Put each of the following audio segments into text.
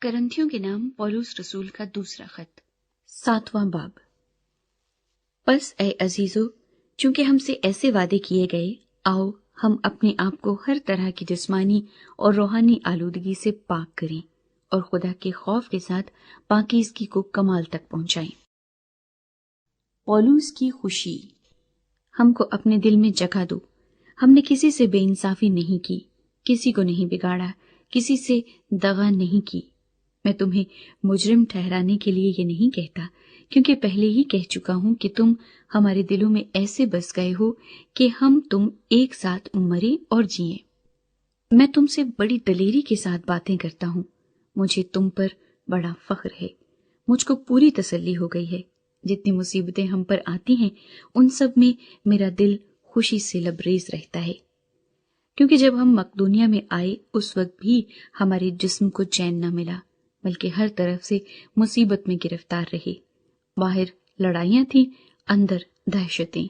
करंथियों के नाम पौलुस रसूल का दूसरा खत। 7वां बाब। बस ए अजीजों, चूंकि हमसे ऐसे वादे किए गए, आओ हम अपने आप को हर तरह की जिस्मानी और रूहानी आलूदगी से पाक करें और खुदा के खौफ के साथ पाकीज़गी को कमाल तक पहुंचाएं। पौलुस की खुशी। हमको अपने दिल में जगह दो। हमने किसी से बेइंसाफी नहीं की, किसी को नहीं बिगाड़ा, किसी से दगा नहीं की। मैं तुम्हें मुजरिम ठहराने के लिए ये नहीं कहता, क्योंकि पहले ही कह चुका हूं कि तुम हमारे दिलों में ऐसे बस गए हो कि हम तुम एक साथ मरे और जिए। मैं तुमसे बड़ी दलेरी के साथ बातें करता हूं। मुझे तुम पर बड़ा फख्र है। मुझको पूरी तसल्ली हो गई है। जितनी मुसीबतें हम पर आती हैं, उन सब में मेरा दिल खुशी से लबरेज रहता है, क्योंकि जब हम मकदूनिया में आए उस वक्त भी हमारे जिस्म को चैन न मिला, बल्कि हर तरफ से मुसीबत में गिरफ्तार रहे। बाहर लड़ाइयां थी, अंदर दहशतें।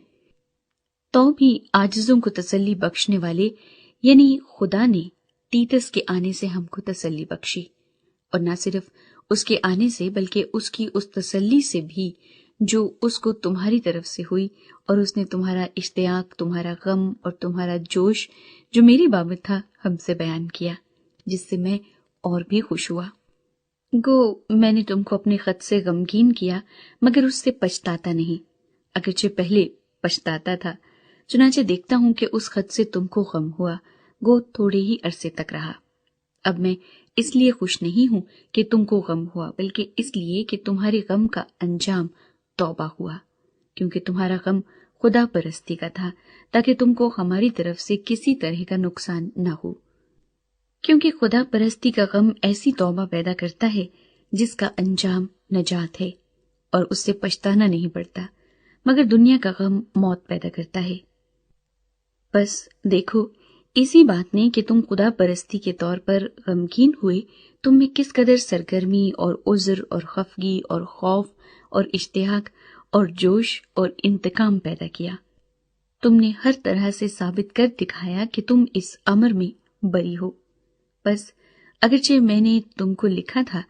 तो भी आजिजों को तसल्ली बख्शने वाले यानी खुदा ने तीतस के आने से हमको तसल्ली बख्शी, और न सिर्फ उसके आने से बल्कि उसकी उस तसल्ली से भी जो उसको तुम्हारी तरफ से हुई, और उसने तुम्हारा इश्तियाक, तुम्हारा गम और तुम्हारा जोश जो मेरी बाबत था हमसे बयान किया, जिससे मैं और भी खुश हुआ। गो मैंने तुमको अपने खत से गमगीन किया, मगर उससे पछताता नहीं, अगरचे पहले पछताता था। चुनाचे देखता हूं कि उस खत से तुमको गम हुआ, गो थोड़े ही अरसे तक रहा। अब मैं इसलिए खुश नहीं हूं कि तुमको गम हुआ, बल्कि इसलिए कि तुम्हारे गम का अंजाम तौबा हुआ, क्योंकि तुम्हारा गम खुदा परस्ती का था, ताकि तुमको हमारी तरफ से किसी तरह का नुकसान न हो। क्योंकि खुदा परस्ती का गम ऐसी तौबा पैदा करता है जिसका अंजाम नजात है, और उससे पछताना नहीं पड़ता, मगर दुनिया का गम मौत पैदा करता है। बस देखो, इसी बात ने कि तुम खुदा परस्ती के तौर पर गमगीन हुए, तुम में किस कदर सरगर्मी और उज़्र और खफगी और खौफ और इश्तियाक और जोश और इंतकाम पैदा किया। तुमने हर तरह से साबित कर दिखाया कि तुम इस अमर में बरी हो। बस अगरचे मैंने तुमको लिखा था,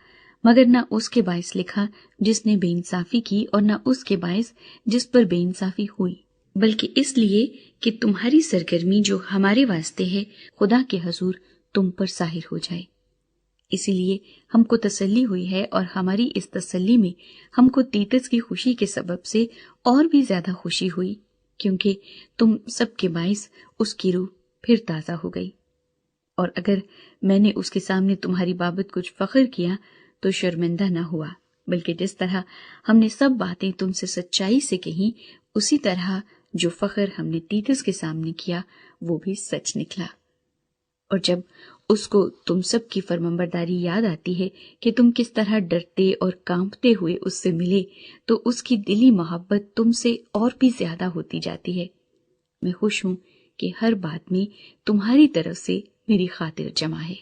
मगर न उसके बायस लिखा जिसने बेइंसाफी की, और न उसके बायस जिस पर बेइंसाफी हुई, बल्कि इसलिए कि तुम्हारी सरगर्मी जो हमारे वास्ते है खुदा के हजूर तुम पर जाहिर हो जाए। इसीलिए हमको तसल्ली हुई है, और हमारी इस तसल्ली में हमको तीतस की खुशी के सबब से और भी ज्यादा खुशी हुई, क्योंकि तुम सबके बायस उसकी रूह फिर ताजा हो गई। और अगर मैंने उसके सामने तुम्हारी बाबत कुछ फख्र किया तो शर्मिंदा न हुआ, बल्कि जिस तरह हमने सब बातें तुमसे सच्चाई से कही, उसी तरह जो फख्र हमने तीतस के सामने किया वो भी सच निकला। और जब उसको तुम सब की फरमाबरदारी याद आती है कि तुम किस तरह डरते और कांपते हुए उससे मिले, तो उसकी दिली मोहब्बत तुमसे और भी ज्यादा होती जाती है। मैं खुश हूं कि हर बात में तुम्हारी तरफ से मेरी खातिर जमा है।